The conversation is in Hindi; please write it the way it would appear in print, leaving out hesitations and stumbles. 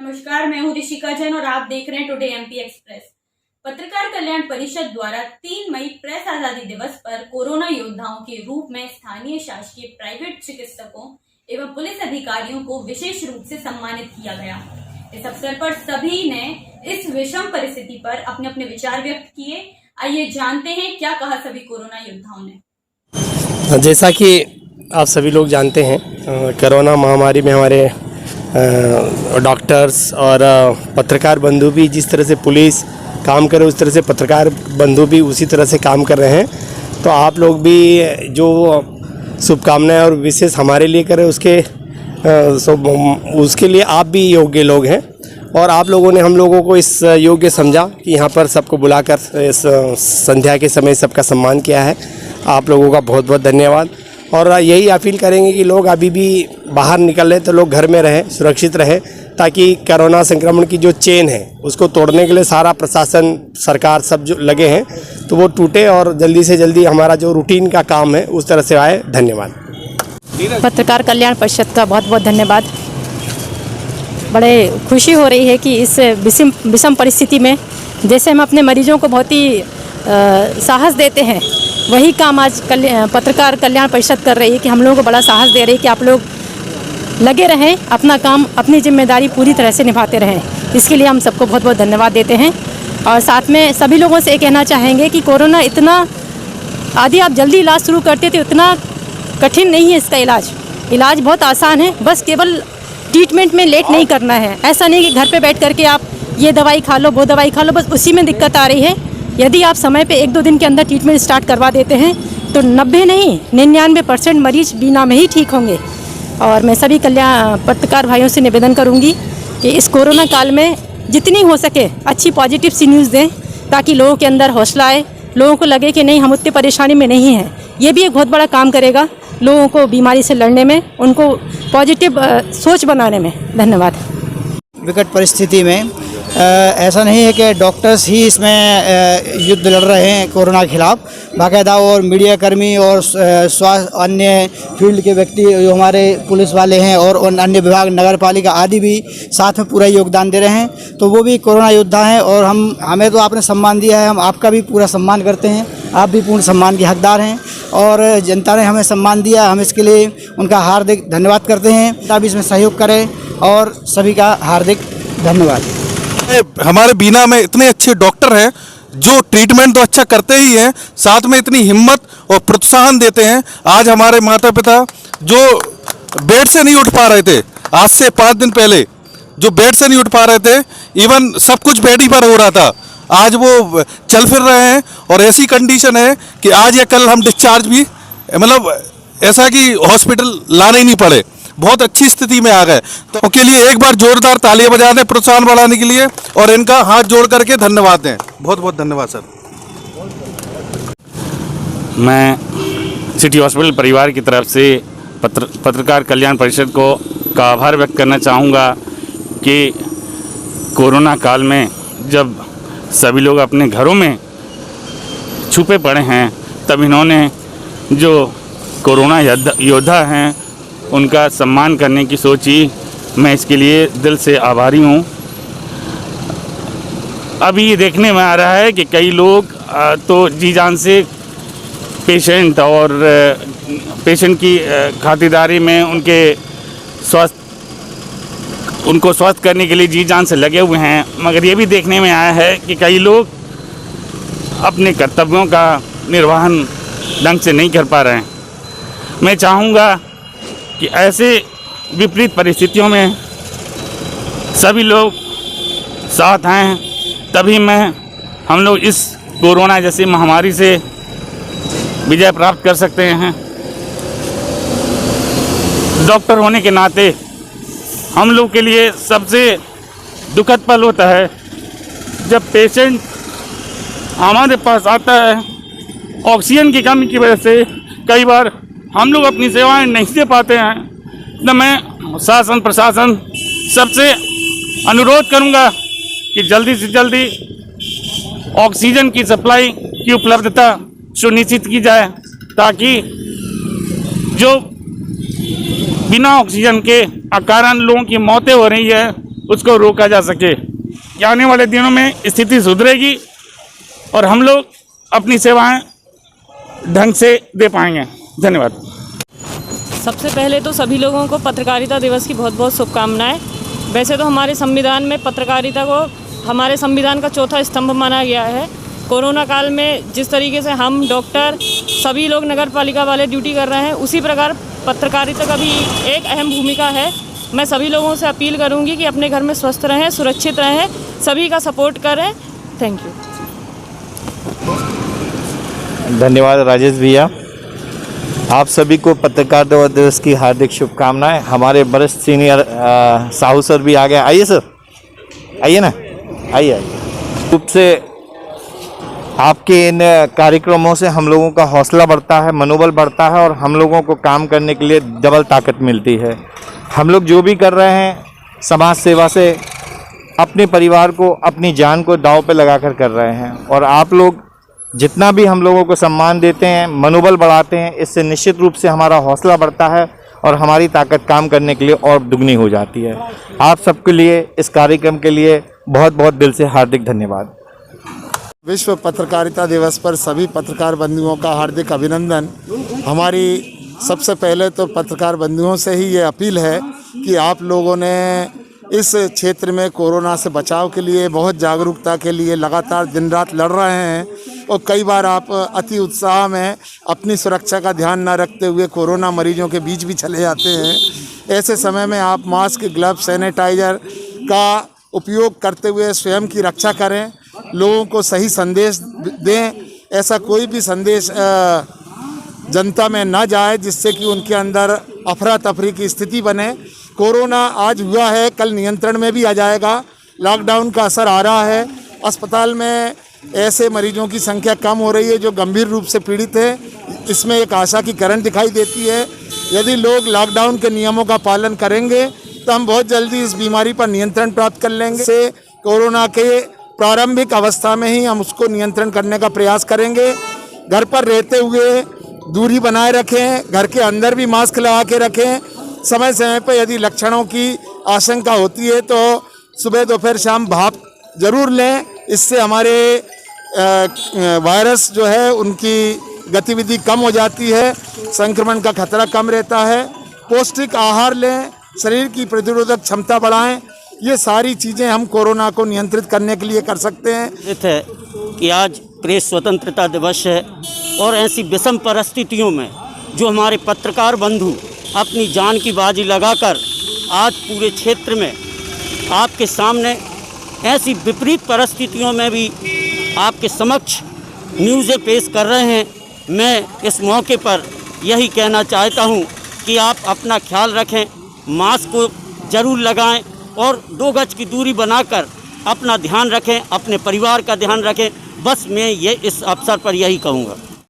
नमस्कार, मैं हूं ऋषिका जैन और आप देख रहे हैं टुडे एमपी एक्सप्रेस। पत्रकार कल्याण परिषद द्वारा 3 मई प्रेस आजादी दिवस पर कोरोना योद्धाओं के रूप में स्थानीय शासकीय प्राइवेट चिकित्सकों एवं पुलिस अधिकारियों को विशेष रूप से सम्मानित किया गया। इस अवसर पर सभी ने इस विषम परिस्थिति पर अपने अपने विचार व्यक्त किए। आइए जानते हैं क्या कहा सभी कोरोना योद्धाओं ने। जैसा कि आप सभी लोग जानते हैं, कोरोना महामारी में हमारे डॉक्टर्स और पत्रकार बंधु भी जिस तरह से पुलिस काम करे उस तरह से पत्रकार बंधु भी उसी तरह से काम कर रहे हैं। तो आप लोग भी जो शुभकामनाएं और विशेष हमारे लिए करें उसके लिए आप भी योग्य लोग हैं और आप लोगों ने हम लोगों को इस योग्य समझा कि यहाँ पर सबको बुलाकर इस संध्या के समय सबका सम्मान किया है। आप लोगों का बहुत बहुत धन्यवाद। और यही अपील करेंगे कि लोग अभी भी बाहर निकल रहे तो लोग घर में रहें, सुरक्षित रहें, ताकि कोरोना संक्रमण की जो चेन है उसको तोड़ने के लिए सारा प्रशासन, सरकार सब जो लगे हैं तो वो टूटे और जल्दी से जल्दी हमारा जो रूटीन का काम है उस तरह से आए। धन्यवाद। पत्रकार कल्याण परिषद का बहुत बहुत धन्यवाद। बड़े खुशी हो रही है कि इस विषम परिस्थिति में जैसे हम अपने मरीजों को बहुत ही साहस देते हैं, वही काम आज पत्रकार कल्याण परिषद कर रही है कि हम लोगों को बड़ा साहस दे रही है कि आप लोग लगे रहें, अपना काम, अपनी जिम्मेदारी पूरी तरह से निभाते रहें। इसके लिए हम सबको बहुत बहुत धन्यवाद देते हैं। और साथ में सभी लोगों से ये कहना चाहेंगे कि कोरोना इतना आदि आप जल्दी इलाज शुरू करते तो इतना कठिन नहीं है। इसका इलाज बहुत आसान है, बस केवल ट्रीटमेंट में लेट नहीं करना है। ऐसा नहीं कि घर पे बैठ करके आप ये दवाई खा लो, वो दवाई खा लो, बस उसी में दिक्कत आ रही है। यदि आप समय पे 1-2 दिन के अंदर ट्रीटमेंट स्टार्ट करवा देते हैं तो 90 नहीं 99% मरीज बिना में ही ठीक होंगे। और मैं सभी पत्रकार भाइयों से निवेदन करूंगी कि इस कोरोना काल में जितनी हो सके अच्छी पॉजिटिव सी न्यूज़ दें, ताकि लोगों के अंदर हौसला आए, लोगों को लगे कि नहीं हम उतनी परेशानी में नहीं हैं। ये भी एक बहुत बड़ा काम करेगा लोगों को बीमारी से लड़ने में, उनको पॉजिटिव सोच बनाने में। धन्यवाद। विकट परिस्थिति में ऐसा नहीं है कि डॉक्टर्स ही इसमें युद्ध लड़ रहे हैं कोरोना के खिलाफ, बाकायदा और मीडिया कर्मी और स्वास्थ्य अन्य फील्ड के व्यक्ति जो हमारे पुलिस वाले हैं और अन्य विभाग, नगर पालिका आदि भी साथ में पूरा योगदान दे रहे हैं। तो वो भी कोरोना योद्धा हैं और हमें तो आपने सम्मान दिया है, हम आपका भी पूरा सम्मान करते हैं। आप भी पूर्ण सम्मान के हकदार हैं और जनता ने हमें सम्मान दिया, हम इसके लिए उनका हार्दिक धन्यवाद करते हैं। तब इसमें सहयोग करें और सभी का हार्दिक धन्यवाद। हमारे बीना में इतने अच्छे डॉक्टर हैं जो ट्रीटमेंट तो अच्छा करते ही हैं, साथ में इतनी हिम्मत और प्रोत्साहन देते हैं। आज हमारे माता पिता जो बेड से नहीं उठ पा रहे थे, आज से 5 दिन पहले जो बेड से नहीं उठ पा रहे थे, इवन सब कुछ बेड ही पर हो रहा था, आज वो चल फिर रहे हैं। और ऐसी कंडीशन है कि आज या कल हम डिस्चार्ज भी, मतलब ऐसा कि हॉस्पिटल लाने ही नहीं पड़े, बहुत अच्छी स्थिति में आ गए। तो उनके लिए एक बार जोरदार तालियां बजा दें प्रोत्साहन बढ़ाने के लिए और इनका हाथ जोड़ करके धन्यवाद दें। बहुत बहुत धन्यवाद सर। मैं सिटी हॉस्पिटल परिवार की तरफ से पत्रकार कल्याण परिषद का आभार व्यक्त करना चाहूँगा कि कोरोना काल में जब सभी लोग अपने घरों में छुपे पड़े हैं, तब इन्होंने जो कोरोना योद्धा हैं उनका सम्मान करने की सोची। मैं इसके लिए दिल से आभारी हूँ। अभी ये देखने में आ रहा है कि कई लोग तो जी जान से पेशेंट की खातिरदारी में उनको स्वस्थ करने के लिए जी जान से लगे हुए हैं, मगर ये भी देखने में आया है कि कई लोग अपने कर्तव्यों का निर्वहन ढंग से नहीं कर पा रहे हैं। मैं चाहूँगा कि ऐसे विपरीत परिस्थितियों में सभी लोग साथ हैं, तभी हम लोग इस कोरोना जैसी महामारी से विजय प्राप्त कर सकते हैं। डॉक्टर होने के नाते हम लोग के लिए सबसे दुखद पल होता है जब पेशेंट हमारे पास आता है। ऑक्सीजन की कमी की वजह से कई बार हम लोग अपनी सेवाएं नहीं दे पाते हैं। तो मैं शासन प्रशासन सबसे अनुरोध करूंगा कि जल्दी से जल्दी ऑक्सीजन की सप्लाई की उपलब्धता सुनिश्चित की जाए, ताकि जो बिना ऑक्सीजन के कारण लोगों की मौतें हो रही है उसको रोका जा सके। कि आने वाले दिनों में स्थिति सुधरेगी और हम लोग अपनी सेवाएं ढंग से दे पाएंगे। धन्यवाद। सबसे पहले तो सभी लोगों को पत्रकारिता दिवस की बहुत बहुत शुभकामनाएं। वैसे तो हमारे संविधान में पत्रकारिता को हमारे संविधान का चौथा स्तंभ माना गया है। कोरोना काल में जिस तरीके से हम डॉक्टर सभी लोग नगर पालिका वाले ड्यूटी कर रहे हैं, उसी प्रकार पत्रकारिता का भी एक अहम भूमिका है। मैं सभी लोगों से अपील करूंगी कि अपने घर में स्वस्थ रहें, सुरक्षित रहें, सभी का सपोर्ट करें। Thank you. धन्यवाद राजेश भैया। आप सभी को पत्रकारिता दिवस की हार्दिक शुभकामनाएं। हमारे वरिष्ठ सीनियर साहू सर भी आ गए। आइए सर, आइए ना, आइए। रूप से आपके इन कार्यक्रमों से हम लोगों का हौसला बढ़ता है, मनोबल बढ़ता है और हम लोगों को काम करने के लिए डबल ताकत मिलती है। हम लोग जो भी कर रहे हैं समाज सेवा से अपने परिवार को, अपनी जान को दांव पे लगाकर कर रहे हैं और आप लोग जितना भी हम लोगों को सम्मान देते हैं, मनोबल बढ़ाते हैं, इससे निश्चित रूप से हमारा हौसला बढ़ता है और हमारी ताकत काम करने के लिए और दुगनी हो जाती है। आप सबके लिए, इस कार्यक्रम के लिए बहुत बहुत दिल से हार्दिक धन्यवाद। विश्व पत्रकारिता दिवस पर सभी पत्रकार बंधुओं का हार्दिक अभिनंदन। हमारी सबसे पहले तो पत्रकार बंधुओं से ही ये अपील है कि आप लोगों ने इस क्षेत्र में कोरोना से बचाव के लिए, बहुत जागरूकता के लिए लगातार दिन रात लड़ रहे हैं और कई बार आप अति उत्साह में अपनी सुरक्षा का ध्यान न रखते हुए कोरोना मरीजों के बीच भी चले जाते हैं। ऐसे समय में आप मास्क, ग्लव्स, सैनिटाइज़र का उपयोग करते हुए स्वयं की रक्षा करें, लोगों को सही संदेश दें। ऐसा कोई भी संदेश जनता में ना जाए जिससे कि उनके अंदर अफरा तफरी की स्थिति बने। कोरोना आज हुआ है, कल नियंत्रण में भी आ जाएगा। लॉकडाउन का असर आ रहा है। अस्पताल में ऐसे मरीजों की संख्या कम हो रही है जो गंभीर रूप से पीड़ित है। इसमें एक आशा की किरण दिखाई देती है। यदि लोग लॉकडाउन के नियमों का पालन करेंगे तो हम बहुत जल्दी इस बीमारी पर नियंत्रण प्राप्त कर लेंगे। से कोरोना के प्रारंभिक अवस्था में ही हम उसको नियंत्रण करने का प्रयास करेंगे। घर पर रहते हुए दूरी बनाए रखें, घर के अंदर भी मास्क लगा के रखें। समय समय पर यदि लक्षणों की आशंका होती है तो सुबह, दोपहर, शाम भाप जरूर लें। इससे हमारे वायरस जो है उनकी गतिविधि कम हो जाती है, संक्रमण का खतरा कम रहता है। पौष्टिक आहार लें, शरीर की प्रतिरोधक क्षमता बढ़ाएं। ये सारी चीज़ें हम कोरोना को नियंत्रित करने के लिए कर सकते हैं। है कि आज प्रेस स्वतंत्रता दिवस है और ऐसी विषम परिस्थितियों में जो हमारे पत्रकार बंधु अपनी जान की बाजी लगाकर आज पूरे क्षेत्र में आपके सामने ऐसी विपरीत परिस्थितियों में भी आपके समक्ष न्यूज़ें पेश कर रहे हैं। मैं इस मौके पर यही कहना चाहता हूं कि आप अपना ख्याल रखें, मास्क को ज़रूर लगाएं और 2 गज की दूरी बनाकर अपना ध्यान रखें, अपने परिवार का ध्यान रखें। बस मैं ये इस अवसर पर यही कहूँगा।